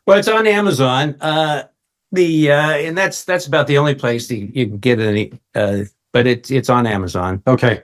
Well, it's on Amazon. And that's about the only place that you can get any. But it's on Amazon. Okay.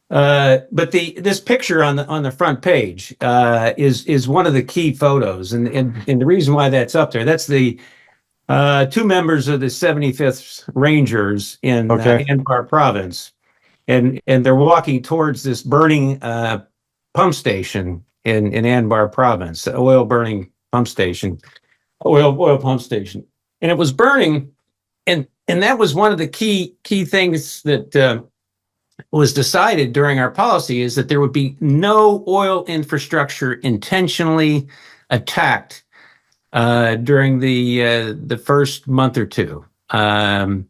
But this picture on the front page is one of the key photos, and the reason why that's up there, that's the two members of the 75th Rangers in Anbar province, and they're walking towards this burning pump station in Anbar province, oil pump station, and it was burning, and that was one of the key things that was decided during our policy, is that there would be no oil infrastructure intentionally attacked during the first month or two. And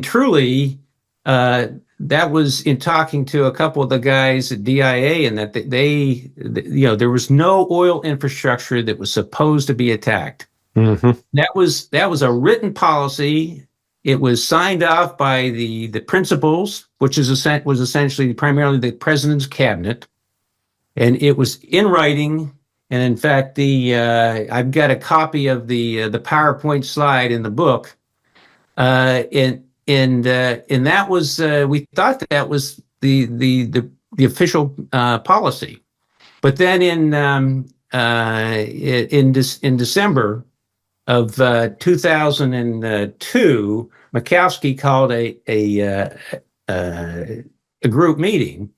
truly, that was in talking to a couple of the guys at DIA, and that there was no oil infrastructure that was supposed to be attacked. Mm-hmm. That was a written policy. It was signed off by the principals, which was essentially primarily the president's cabinet, and it was in writing. And in fact, I've got a copy of the PowerPoint slide in the book, and that was we thought that was the official policy. But then in December of 2002, Mikowski called a group meeting,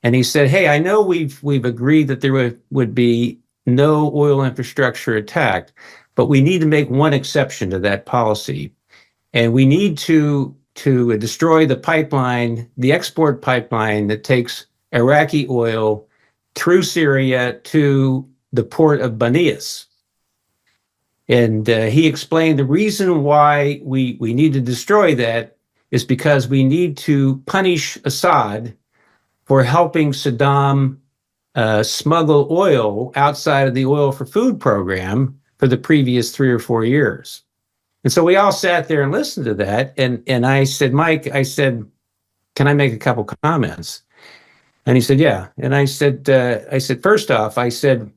and he said, "Hey, I know we've agreed that there would be no oil infrastructure attacked, but we need to make one exception to that policy, and we need to destroy the pipeline, the export pipeline that takes Iraqi oil through Syria to the port of Banias." And he explained the reason why we need to destroy that is because we need to punish Assad for helping Saddam smuggle oil outside of the oil for food program for the previous 3 or 4 years. And so we all sat there and listened to that. And I said, "Mike, can I make a couple comments?" And he said, "Yeah." And I said, first off, I said,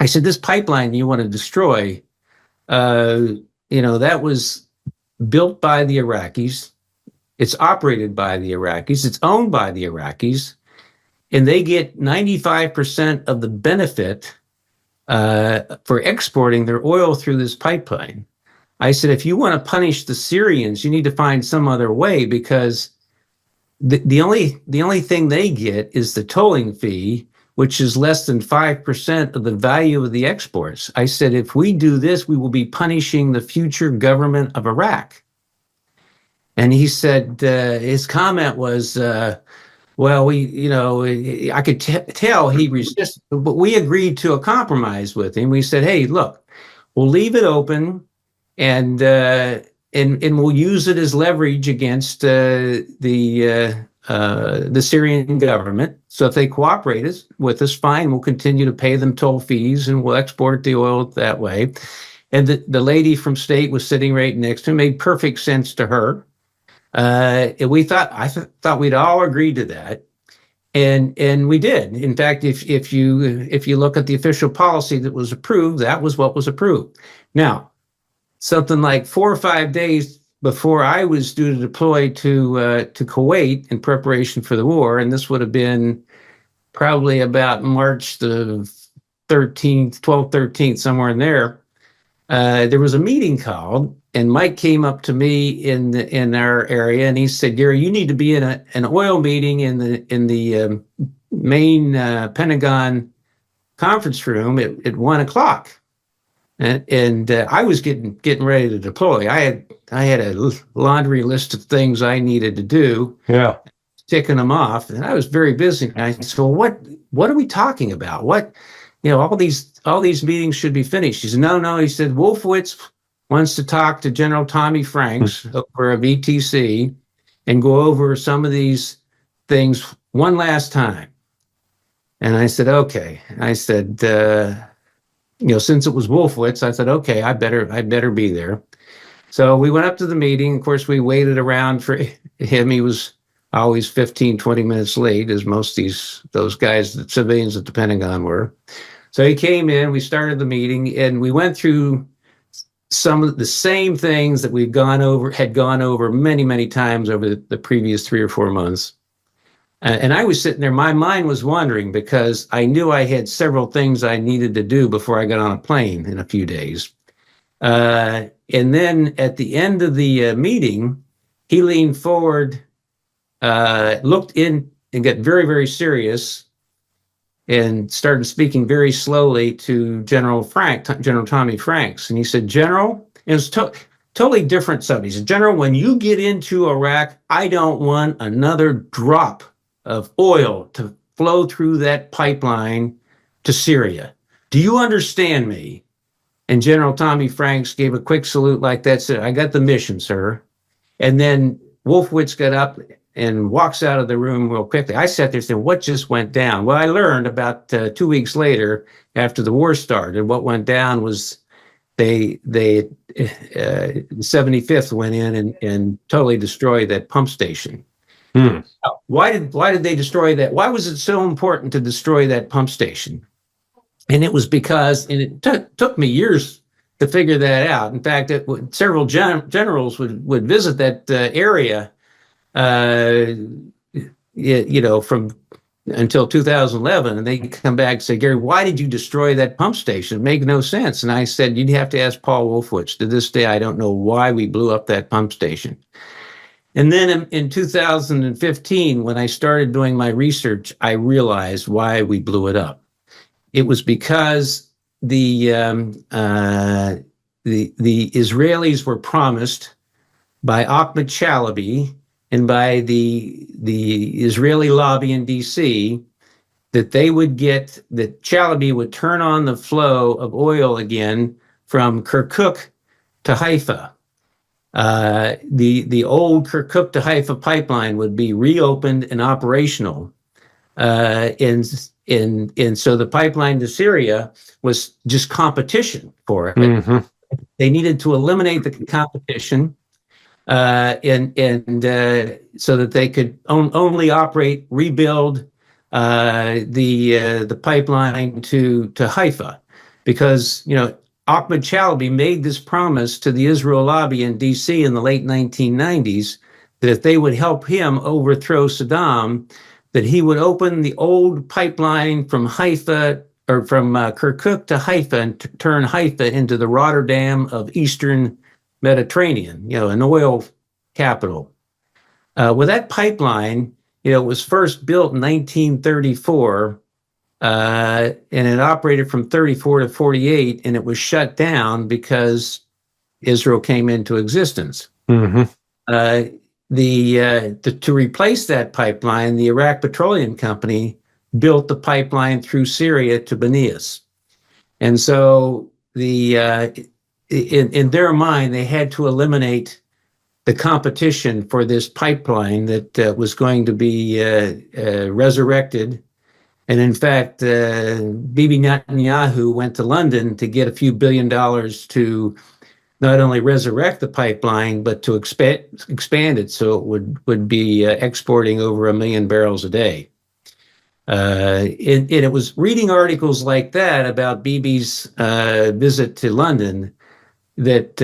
"This pipeline you want to destroy, that was built by the Iraqis. It's operated by the Iraqis. It's owned by the Iraqis. And they get 95% of the benefit for exporting their oil through this pipeline." I said, "If you want to punish the Syrians, you need to find some other way, because the only thing they get is the tolling fee, which is less than 5% of the value of the exports." I said, "If we do this, we will be punishing the future government of Iraq." And he said, his comment was, "Well, I could tell he resisted, but we agreed to a compromise with him. We said, hey, look, we'll leave it open, and we'll use it as leverage against the Syrian government. So if they cooperate with us, fine, we'll continue to pay them toll fees, and we'll export the oil that way." And the lady from state was sitting right next to him. Made perfect sense to her. I thought we'd all agreed to that, and we did. In fact, if you look at the official policy that was approved, that was what was approved. Now, something like 4 or 5 days before I was due to deploy to Kuwait in preparation for the war, and this would have been probably about March the 13th, 12th, 13th, somewhere in there. There was a meeting called, and Mike came up to me in our area, and he said, "Gary, you need to be in an oil meeting in the main Pentagon conference room at 1:00. And I was getting ready to deploy. I had a laundry list of things I needed to do. Yeah, ticking them off, and I was very busy. And I said, "Well, what are we talking about? All these meetings should be finished." He said, "No." He said, "Wolfowitz wants to talk to General Tommy Franks over a VTC and go over some of these things one last time." And I said, "Okay." I said, since it was Wolfowitz, I said, "Okay, I better be there." So we went up to the meeting. Of course, we waited around for him. He was always 15, 20 minutes late, as most those guys, the civilians at the Pentagon were. So he came in, we started the meeting, and we went through some of the same things that had gone over many, many times over the previous 3 or 4 months. And I was sitting there, my mind was wandering because I knew I had several things I needed to do before I got on a plane in a few days. And then at the end of the meeting, he leaned forward, looked in, and got very, very serious, and started speaking very slowly to General Tommy Franks. And he said, General, it was totally different subject. He said, General, when you get into Iraq, I don't want another drop of oil to flow through that pipeline to Syria. Do you understand me? And General Tommy Franks gave a quick salute like that, said, I got the mission, sir. And then Wolfowitz got up and walks out of the room real quickly. I sat there saying, what just went down? Well, I learned about 2 weeks later, after the war started, what went down was the 75th went in and totally destroyed that pump station. Why did they destroy that? Why was it so important to destroy that pump station? And it was because, and it took me years to figure that out. In fact, several generals would visit that area, from until 2011, and they come back and say, Gary, why did you destroy that pump station? It made no sense. And I said, you'd have to ask Paul Wolfowitz. To this day, I don't know why we blew up that pump station. And then in 2015, when I started doing my research, I realized why we blew it up. It was because the Israelis were promised by Ahmed Chalabi and by the Israeli lobby in D.C. that that Chalabi would turn on the flow of oil again from Kirkuk to Haifa. The old Kirkuk to Haifa pipeline would be reopened and operational. And so the pipeline to Syria was just competition for it. Mm-hmm. They needed to eliminate the competition, and so that they could only rebuild the pipeline to Haifa, because Ahmed Chalabi made this promise to the Israel lobby in D.C. in the late 1990s that if they would help him overthrow Saddam, that he would open the old pipeline from Haifa, or from Kirkuk to Haifa, and turn Haifa into the Rotterdam of Eastern Mediterranean, an oil capital. Well, that pipeline, was first built in 1934, and it operated from 34 to 48, and it was shut down because Israel came into existence. Mm-hmm. To replace that pipeline, the Iraq Petroleum Company built the pipeline through Syria to Banias. And so in their mind, they had to eliminate the competition for this pipeline that was going to be resurrected. And in fact, Bibi Netanyahu went to London to get a few $1 billion to not only resurrect the pipeline, but to expand it so it would be exporting over 1 million barrels a day. And it was reading articles like that about Bibi's visit to London that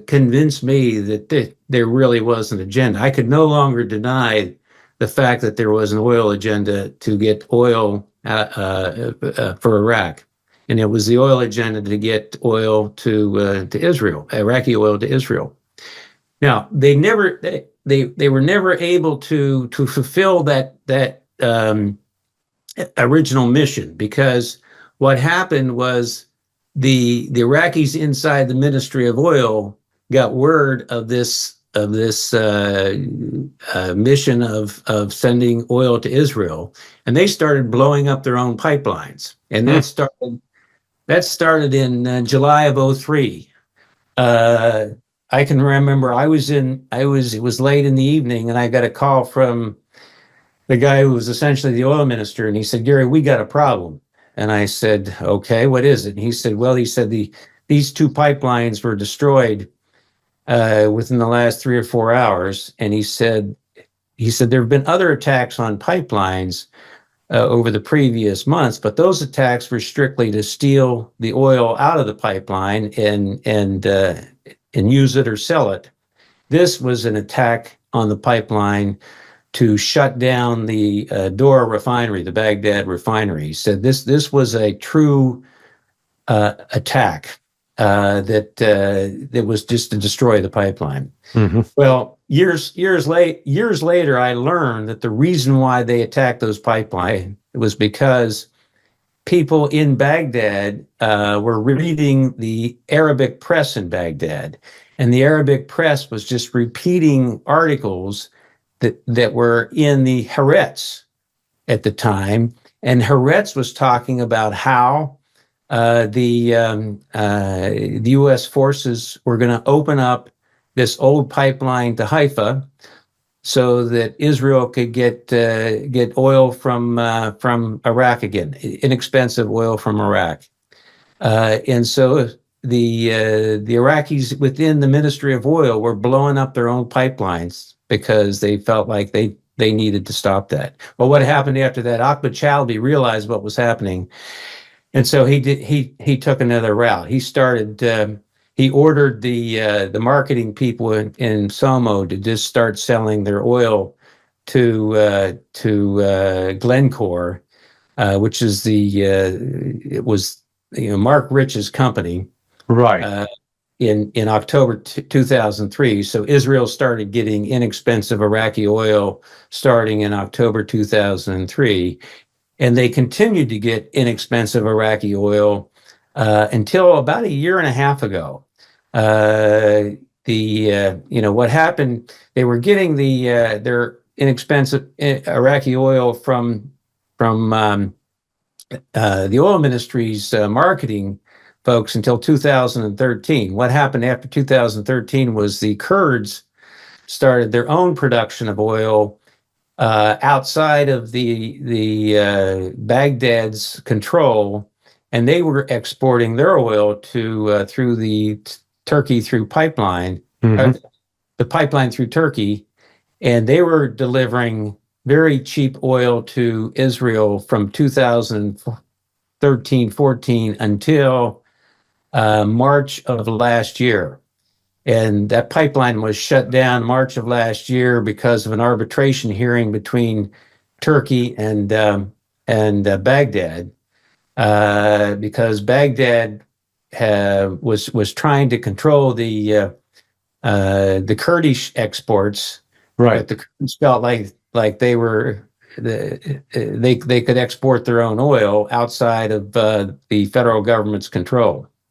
convinced me that there really was an agenda. I could no longer deny the fact that there was an oil agenda to get oil for Iraq. And it was the oil agenda to get oil to Israel, Iraqi oil to Israel. Now, they were never able to fulfill that original mission, because what happened was the Iraqis inside the Ministry of Oil got word of this mission of sending oil to Israel, and they started blowing up their own pipelines. And that started in July of 2003. I can remember it was late in the evening, and I got a call from the guy who was essentially the oil minister, and he said, Gary, we got a problem. And I said, okay, what is it? And he said, these 2 pipelines were destroyed within the last 3 or 4 hours. And he said there have been other attacks on pipelines, over the previous months, but those attacks were strictly to steal the oil out of the pipeline and use it or sell it. This was an attack on the pipeline to shut down the Dora refinery, the Baghdad refinery. So this was a true attack that was just to destroy the pipeline. Mm-hmm. Well, years later, I learned that the reason why they attacked those pipelines was because people in Baghdad were reading the Arabic press in Baghdad, and the Arabic press was just repeating articles that were in the Haaretz at the time, and Haaretz was talking about how the U.S. forces were going to open up this old pipeline to Haifa so that Israel could get oil from Iraq again, inexpensive oil from Iraq, and so the Iraqis within the Ministry of Oil were blowing up their own pipelines because they felt like they needed to stop that. Well, what happened after that? Ahmed Chalabi realized what was happening. And so he took another route. He started. He ordered the marketing people in Somo to just start selling their oil to Glencore, which is it was Mark Rich's company, right? In October 2003. So Israel started getting inexpensive Iraqi oil starting in October 2003. And they continued to get inexpensive Iraqi oil until about a year and a half ago. What happened? They were getting their inexpensive Iraqi oil from the oil ministry's marketing folks until 2013. What happened after 2013 was the Kurds started their own production of oil outside of the Baghdad's control, and they were exporting their oil to through the Turkey through pipeline, the pipeline through Turkey, and they were delivering very cheap oil to Israel from 2013-14 until March of last year. And that pipeline was shut down March of last year because of an arbitration hearing between Turkey and Baghdad, because Baghdad was trying to control the Kurdish exports. Right. But the Kurds felt like they were they could export their own oil outside of the federal government's control.